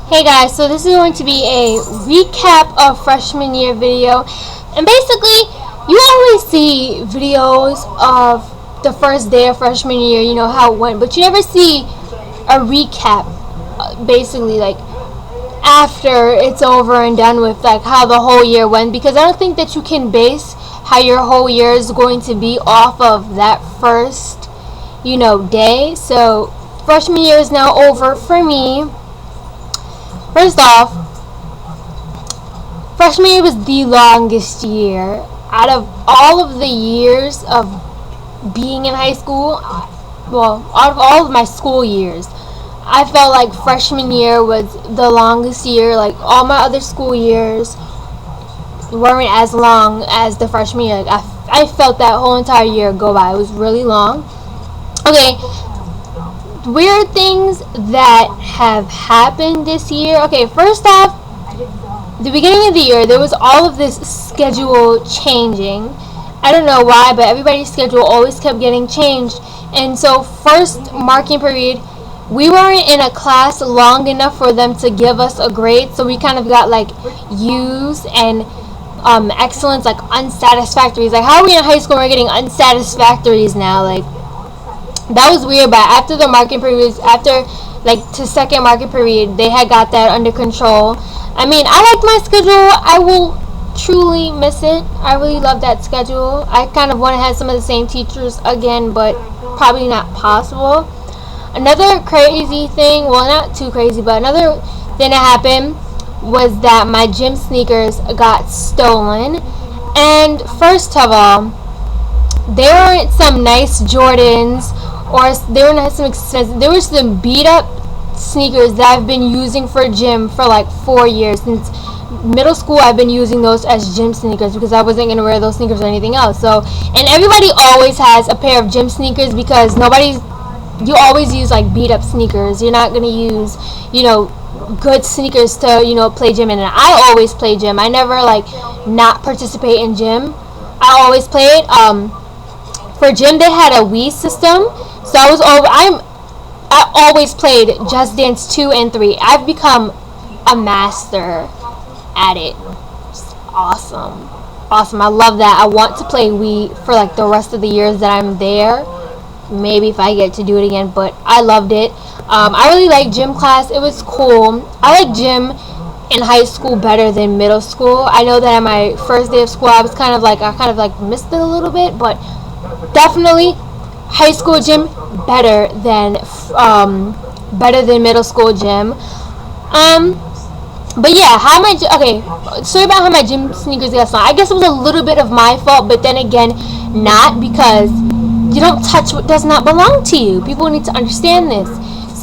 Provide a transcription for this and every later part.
Hey guys, so this is going to be a recap of freshman year video, and basically you always see videos of the first day of freshman year, you know how it went, but you never see a recap, basically like after it's over and done with, like how the whole year went, because I don't think that you can base how your whole year is going to be off of that first, day. So freshman year is now over for me. First off, freshman year was the longest year. Out of all of the years of being in high school, well, out of all of my school years, I felt like freshman year was the longest year. Like, all my other school years weren't as long as the freshman year. Like, I felt that whole entire year go by. It was really long. Okay, weird things that have happened this year. Okay, first off, the beginning of the year there was all of this schedule changing. I don't know why, but everybody's schedule always kept getting changed. And so first marking period, we weren't in a class long enough for them to give us a grade, so we kind of got like U's and excellence, like unsatisfactories. Like, how are we in high school and we're getting unsatisfactories now? Like, that was weird. But after the marking period, after like to second marking period, they had got that under control. I mean, I like my schedule. I will truly miss it. I really love that schedule. I kind of want to have some of the same teachers again, but probably not possible. Another crazy thing, well, not too crazy, but another thing that happened was that my gym sneakers got stolen. And first of all, they weren't some nice Jordans, or they were not some expensive. There were some beat up sneakers that I've been using for gym for like 4 years. Since middle school, I've been using those as gym sneakers because I wasn't going to wear those sneakers or anything else. So, and everybody always has a pair of gym sneakers because you always use like beat up sneakers. You're not going to use, good sneakers to, play gym in. And I always play gym. I never like not participate in gym. I always play it. For gym, they had a Wii system, so I always played Just Dance 2 and 3. I've become a master at it. It's awesome. I love that. I want to play Wii for like the rest of the years that I'm there. Maybe if I get to do it again, but I loved it. I really liked gym class. It was cool. I like gym in high school better than middle school. I know that on my first day of school, I kind of like missed it a little bit, but definitely high school gym better than middle school gym. But yeah, story about how my gym sneakers got stolen. I guess it was a little bit of my fault, but then again, not, because you don't touch what does not belong to you. People need to understand this.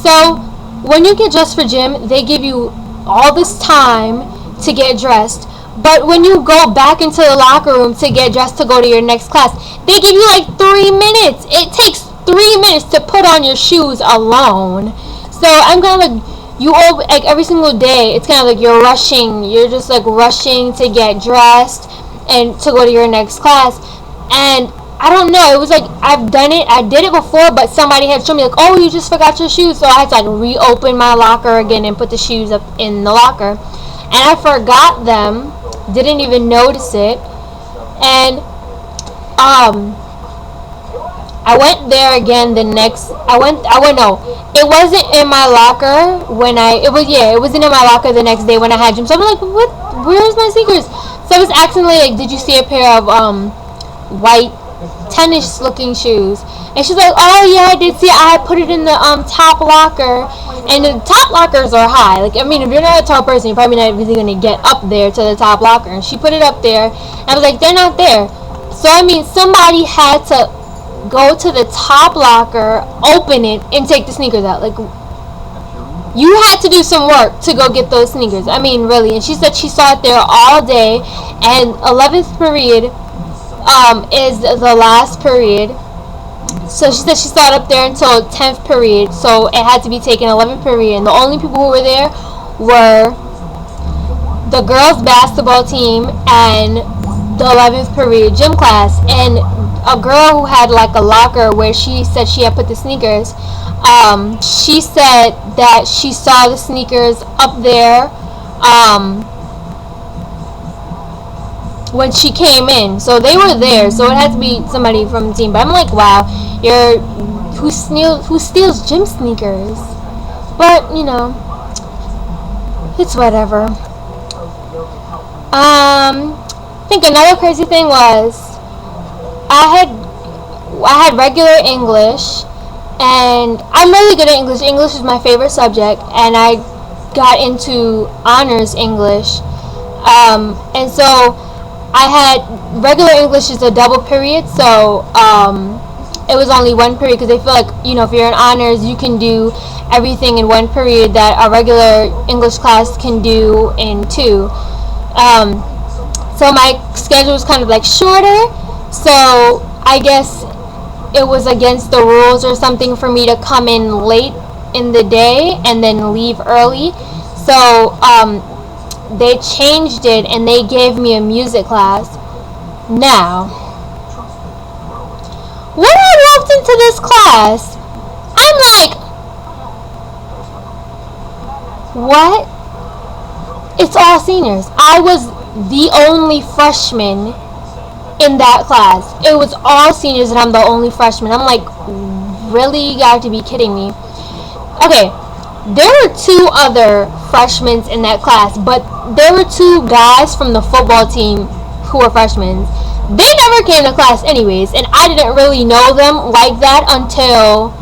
So when you get dressed for gym, they give you all this time to get dressed. But when you go back into the locker room to get dressed to go to your next class, they give you like 3 minutes. It takes 3 minutes to put on your shoes alone. So I'm kind of like, every single day, it's kind of like you're rushing. You're just like rushing to get dressed and to go to your next class. And I don't know, it was like I did it before, but somebody had shown me like, oh, you just forgot your shoes. So I had to like reopen my locker again and put the shoes up in the locker. And I forgot them. Didn't even notice it. And I went there again the next it wasn't in my locker it wasn't in my locker the next day when I had gym. So I'm like, where's my sneakers? So I was accidentally like, did you see a pair of white tennis looking shoes? And she's like, oh yeah, I did see it. I put it in the top locker. And the top lockers are high. Like, I mean, if you're not a tall person, you're probably not really going to get up there to the top locker. And she put it up there. And I was like, they're not there. So, I mean, somebody had to go to the top locker, open it, and take the sneakers out. Like, you had to do some work to go get those sneakers. I mean, really. And she said she saw it there all day. And 11th period is the last period. So she said she saw it up there until 10th period, so it had to be taken 11th period. And the only people who were there were the girls' basketball team and the 11th period gym class. And a girl who had like a locker where she said she had put the sneakers. She said that she saw the sneakers up there when she came in, so they were there. So it had to be somebody from the team. But I'm like, wow, who steals gym sneakers? But you know, it's whatever. I think another crazy thing was I had regular English, and I'm really good at English. English is my favorite subject, and I got into honors English. And so I had regular English is a double period, so it was only one period because they feel like, you know, if you're in honors, you can do everything in one period that a regular English class can do in two. So my schedule was kind of like shorter, so I guess it was against the rules or something for me to come in late in the day and then leave early. So they changed it and they gave me a music class. Now, when I walked into this class, I'm like, what? It's all seniors. I was the only freshman in that class. It was all seniors and I'm the only freshman. I'm like, really? You got to be kidding me. Okay, there were two other freshmen in that class, but there were two guys from the football team who were freshmen. They never came to class anyways, and I didn't really know them like that until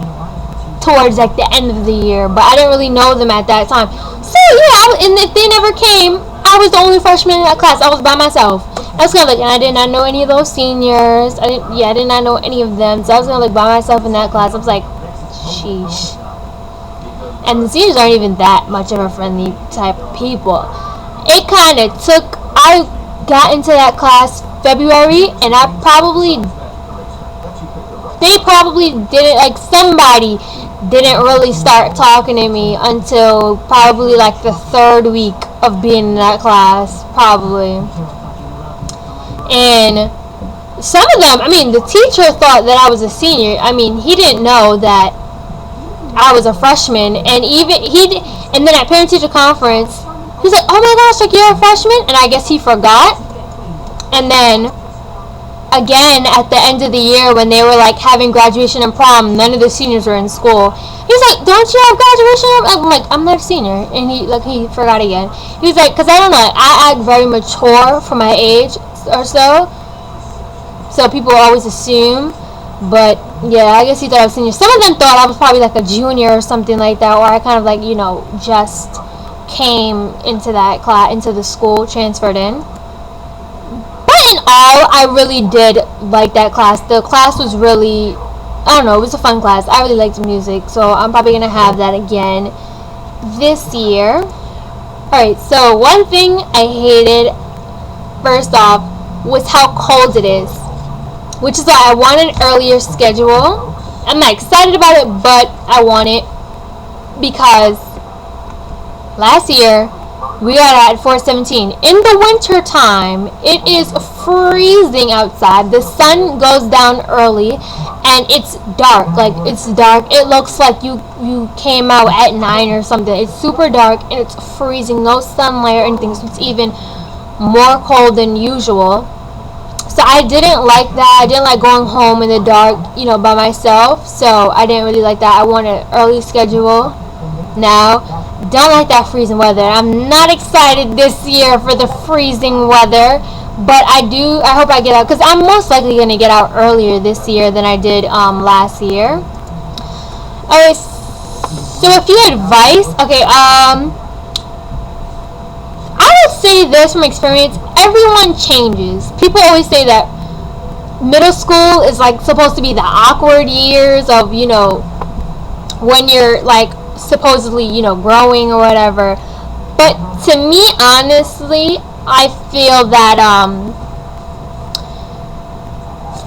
towards like the end of the year, but I didn't really know them at that time. So yeah, and if they never came, I was the only freshman in that class. I was by myself. I was kind of like, and I did not know any of those seniors. I did not know any of them. So I was kind of like by myself in that class. I was like, sheesh. And the seniors aren't even that much of a friendly type of people. It kind of took, I got into that class February, and they probably didn't, like, somebody didn't really start talking to me until probably like the third week of being in that class, probably. And some of them, I mean, the teacher thought that I was a senior. I mean, he didn't know that I was a freshman, and and then at parent-teacher conference, he's like, "Oh my gosh, like you're a freshman," and I guess he forgot. And then again at the end of the year when they were like having graduation and prom, none of the seniors were in school. He's like, "Don't you have graduation?" I'm like, "I'm not a senior," and he forgot again. He's like, "Cause I don't know, I act very mature for my age or so people always assume." But yeah, I guess he thought I was senior. Some of them thought I was probably like a junior or something like that, or I kind of like, you know, just came into that class, into the school, transferred in. But in all, I really did like that class. The class was really, I don't know, it was a fun class. I really liked music, so I'm probably gonna have that again this year. Alright, so one thing I hated, first off, was how cold it is, which is why I want an earlier schedule. I'm not excited about it, but I want it because last year we got at 4:17 in the winter time. It is freezing outside. The sun goes down early and it's dark. Like, it's dark. It looks like you came out at 9 or something. It's super dark and it's freezing. No sunlight or anything, so it's even more cold than usual. So I didn't like that. I didn't like going home in the dark, you know, by myself. So I didn't really like that. I want an early schedule now. Don't like that freezing weather. I'm not excited this year for the freezing weather, but I hope I get out, because I'm most likely going to get out earlier this year than I did last year. Alright, so a few advice. Okay, I would say this from experience, everyone changes. People always say that middle school is like supposed to be the awkward years of, you know, when you're like supposedly, you know, growing or whatever. But to me, honestly, I feel that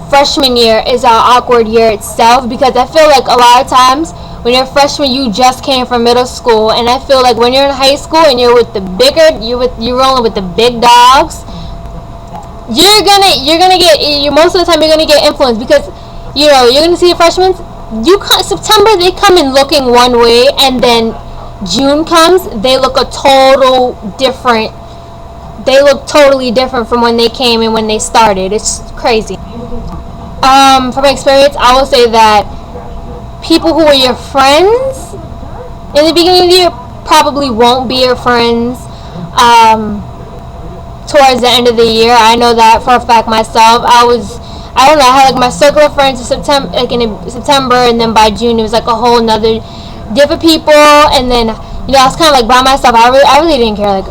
freshman year is an awkward year itself, because I feel like a lot of times when you're a freshman, you just came from middle school, and I feel like when you're in high school and you're rolling with the big dogs, most of the time you're gonna get influenced, because you're gonna see your freshmen. September, they come in looking one way, and then June comes, they look totally different from when they came and when they started. It's crazy. From experience, I will say that people who were your friends in the beginning of the year probably won't be your friends towards the end of the year. I know that for a fact myself. I don't know, I had like my circle of friends in September, and then by June it was like a whole nother different people, and then I was kind of like by myself. I really didn't care. Like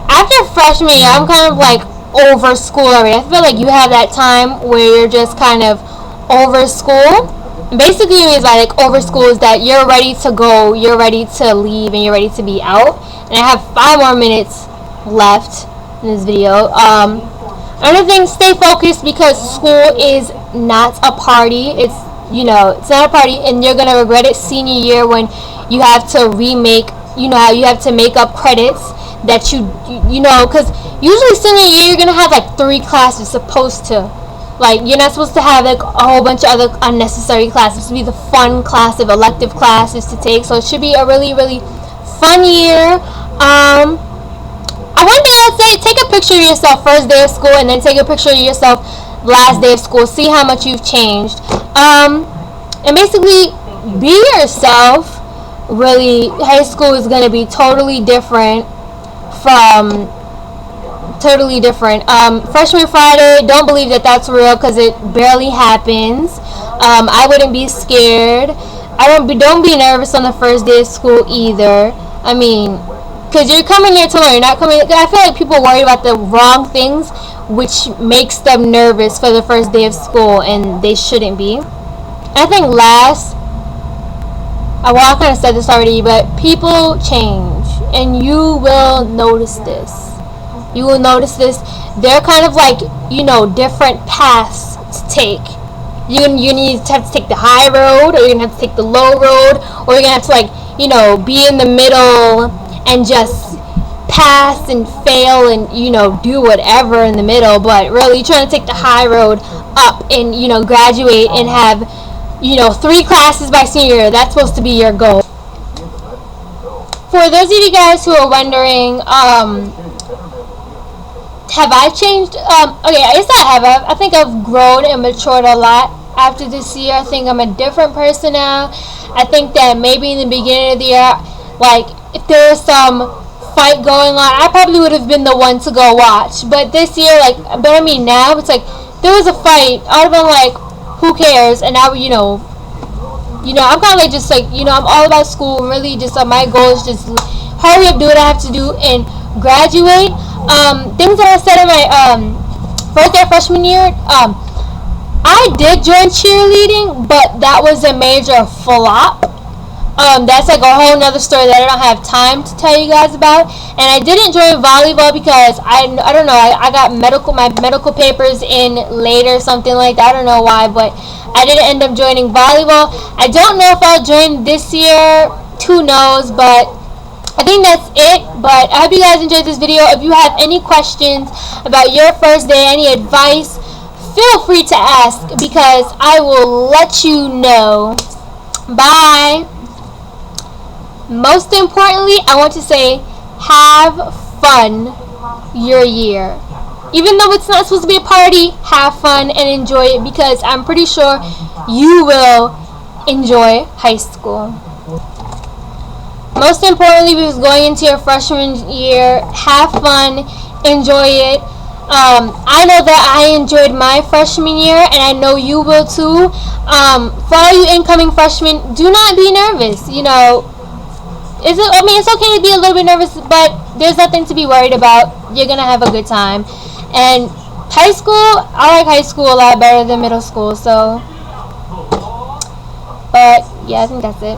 after freshman year, I'm kind of like over school already. I feel like you have that time where you're just kind of over school. Basically, what it means by like over school is that you're ready to go, you're ready to leave, and you're ready to be out. And I have 5 more minutes left in this video. Another thing, stay focused, because school is not a party. It's not a party, and you're gonna regret it senior year when you have to remake. How you have to make up credits that because usually senior year you're gonna have like 3 classes supposed to. Like, you're not supposed to have like a whole bunch of other unnecessary classes. To be the fun class of elective classes to take. So it should be a really, really fun year. One thing I'd say, take a picture of yourself first day of school, and then take a picture of yourself last day of school. See how much you've changed. And basically, be yourself. Really, high school is going to be totally different. Freshman Friday, don't believe that that's real, because it barely happens. I wouldn't be scared. Don't be nervous on the first day of school either. I mean, because you're coming there to learn. You're not coming. I feel like people worry about the wrong things, which makes them nervous for the first day of school, and they shouldn't be. I think I kind of said this already, but people change, and you will notice this. You will notice this. They're kind of like, different paths to take. You need to have to take the high road, or you're going to have to take the low road, or you're going to have to be in the middle and just pass and fail and, do whatever in the middle. But really, you're trying to take the high road up and, graduate and have, 3 classes by senior year. That's supposed to be your goal. For those of you guys who are wondering, have I changed? Okay, yes I have. I think I've grown and matured a lot after this year. I think I'm a different person now. I think that maybe in the beginning of the year, like, if there was some fight going on, I probably would have been the one to go watch. But this year, now, it's like, there was a fight, I would have been like, who cares? And now, I'm kind of like, just like, I'm all about school. Really, just my goal is just hurry up, do what I have to do, and graduate. Things that I said in my first year freshman year, I did join cheerleading, but that was a major flop. That's like a whole nother story that I don't have time to tell you guys about. And I didn't join volleyball because I don't know, I got my medical papers in later, something like that. I don't know why, but I didn't end up joining volleyball. I don't know if I'll join this year. Who knows? But I think that's it. But I hope you guys enjoyed this video. If you have any questions about your first day, any advice, feel free to ask, because I will let you know. Bye. Most importantly, I want to say, have fun your year. Even though it's not supposed to be a party, have fun and enjoy it, because I'm pretty sure you will enjoy high school. Most importantly, because going into your freshman year, have fun, enjoy it. I know that I enjoyed my freshman year, and I know you will too. For all you incoming freshmen, do not be nervous. It's okay to be a little bit nervous, but there's nothing to be worried about. You're gonna have a good time. And high school, I like high school a lot better than middle school. But yeah, I think that's it.